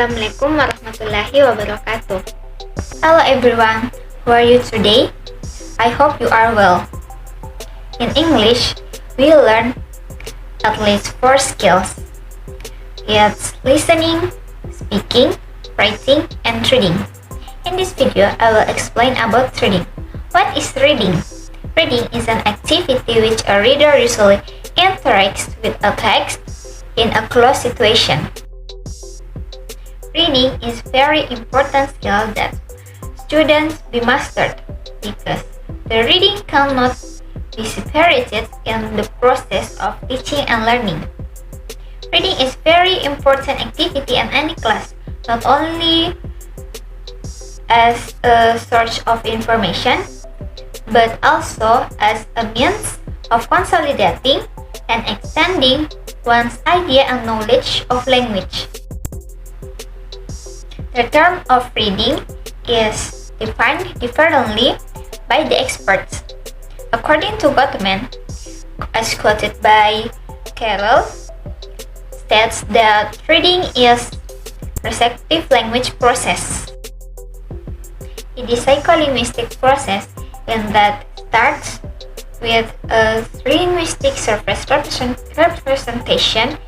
Assalamualaikum warahmatullahi wabarakatuh. Hello everyone, how are you today? I hope you are well. In English, we learn at least 4 skills. It's listening, speaking, writing, and reading. In this video, I will explain about reading. What is reading? Reading is an activity which a reader usually interacts with a text in a closed situation. Reading is very important skill that students be mastered because the reading cannot be separated in the process of teaching and learning. Reading is very important activity in any class, not only as a source of information, but also as a means of consolidating and extending one's idea and knowledge of language. The term of reading is defined differently by the experts. According to Gottman, as quoted by Carroll, states that reading is receptive language process. It is a psycholinguistic process in that starts with a linguistic surface representation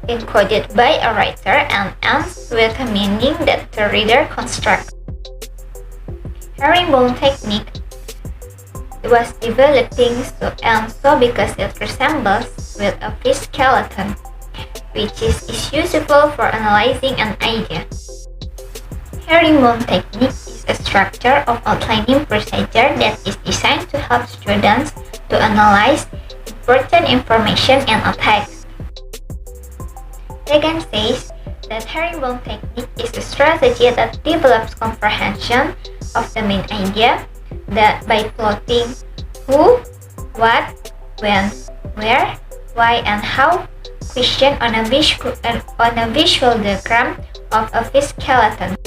encoded by a writer and ends with a meaning that the reader constructs. Herringbone technique was developing so because it resembles with a fish skeleton, which is useful for analyzing an idea. Herringbone technique is a structure of outlining procedure that is designed to help students to analyze important information in a text. Regan says that Herringbone technique is a strategy that develops comprehension of the main idea that by plotting who, what, when, where, why, and how question on a visual diagram of a fish skeleton.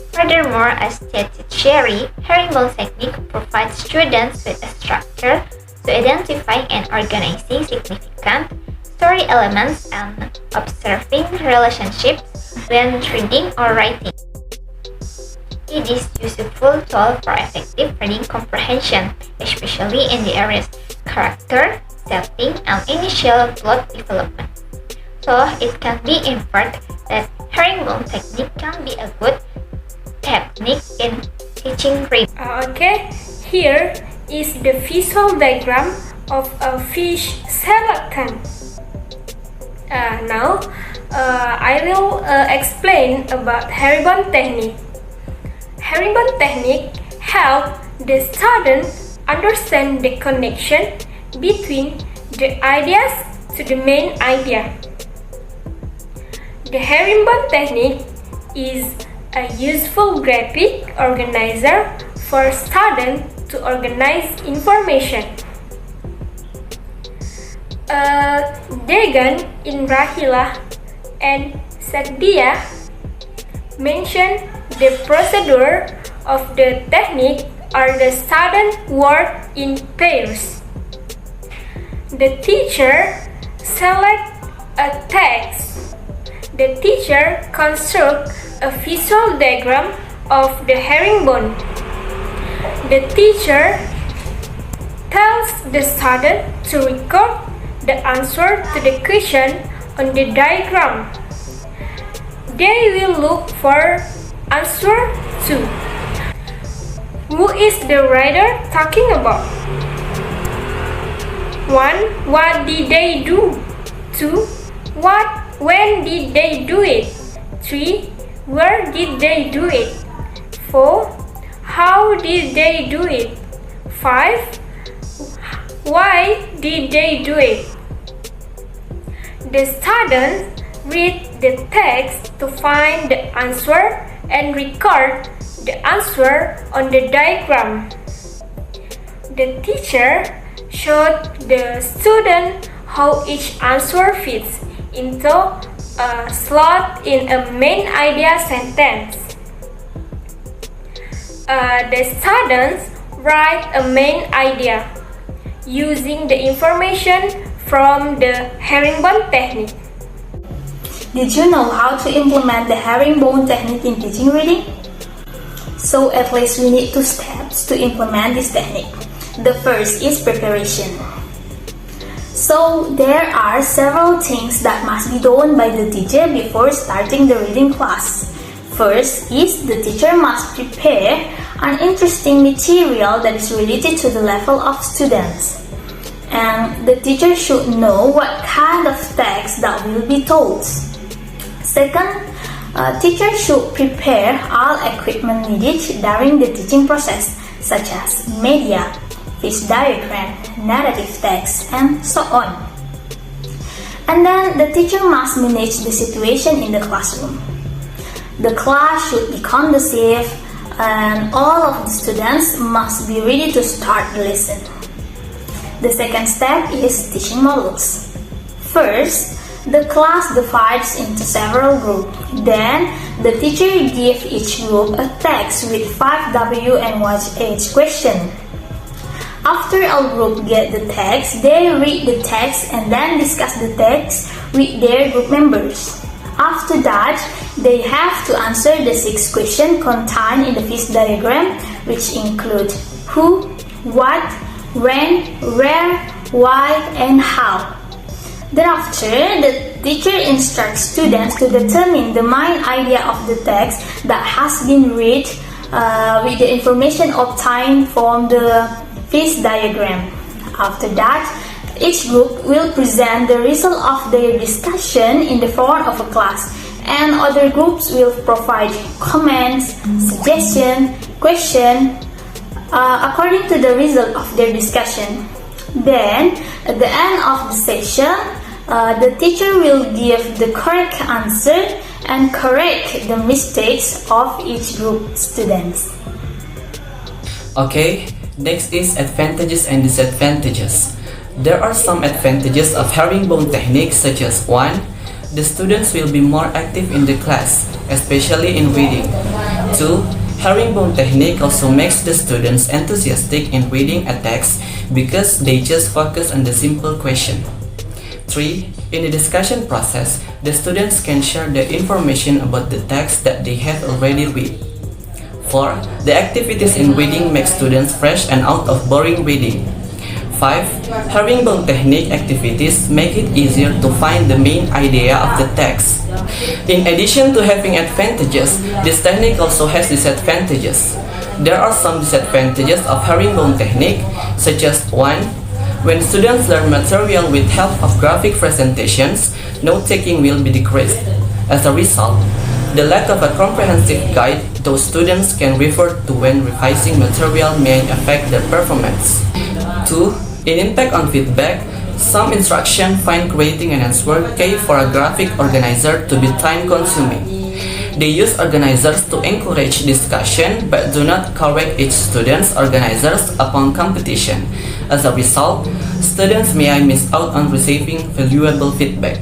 Furthermore, as stated Sherry, Herringbone technique provides students with a structure to identifying and organizing significant story elements and observing relationships when reading or writing. It is a useful tool for effective reading comprehension, especially in the areas character, setting, and initial plot development. So, it can be inferred that Herringbone technique can be a good technique in teaching reading. Here is the visual diagram of a fish skeleton. Now, I will explain about Herringbone technique. Herringbone technique helps the student understand the connection between the ideas to the main idea. The Herringbone technique is a useful graphic organizer for students to organize information. Degan in Rahila and Sadia mention the procedure of the technique are the student work in pairs. The teacher selects a text. The teacher constructs a visual diagram of the herringbone. The teacher tells the student to record the answer to the question on the diagram. They will look for answer 2. Who is the writer talking about? 1. What did they do? 2. When did they do it? 3. Where did they do it? 4. How did they do it? 5. Why did they do it? The students read the text to find the answer and record the answer on the diagram. The teacher showed the student how each answer fits into a slot in a main idea sentence. The students write a main idea using the information from the Herringbone technique. Did you know how to implement the herringbone technique in teaching reading? So at least we need 2 steps to implement this technique. The first is preparation. So there are several things that must be done by the teacher before starting the reading class. First is the teacher must prepare an interesting material that is related to the level of students. And the teacher should know what kind of text that will be taught. Second, teacher should prepare all equipment needed during the teaching process, such as media, fish diagram, narrative text, and so on. And then the teacher must manage the situation in the classroom. The class should be conducive and all of the students must be ready to start the lesson. The second step is teaching modules. First, the class divides into several groups. Then, the teacher gives each group a text with 5 W and what age question. After all group get the text, they read the text and then discuss the text with their group members. After that, they have to answer the 6 questions contained in the fish diagram, which include who, what, when, where, why, and how. Thereafter, the teacher instructs students to determine the main idea of the text that has been read with the information obtained from the fish diagram. After that, each group will present the result of their discussion in the front of a class, and other groups will provide comments, suggestions, questions according to the result of their discussion. Then, at the end of the session, the teacher will give the correct answer and correct the mistakes of each group students. Okay, next is advantages and disadvantages. There are some advantages of herringbone technique, such as 1. The students will be more active in the class, especially in reading. 2. Herringbone technique also makes the students enthusiastic in reading a text because they just focus on the simple question. 3. In the discussion process, the students can share the information about the text that they have already read. 4. The activities in reading make students fresh and out of boring reading. 5. Herringbone technique activities make it easier to find the main idea of the text. In addition to having advantages, this technique also has disadvantages. There are some disadvantages of herringbone technique, such as 1. When students learn material with help of graphic presentations, note-taking will be decreased. As a result, the lack of a comprehensive guide those students can refer to when revising material may affect their performance. 2. In impact on feedback, some instruction find creating an answer key for a graphic organizer to be time-consuming. They use organizers to encourage discussion but do not correct each student's organizers upon competition. As a result, students may miss out on receiving valuable feedback.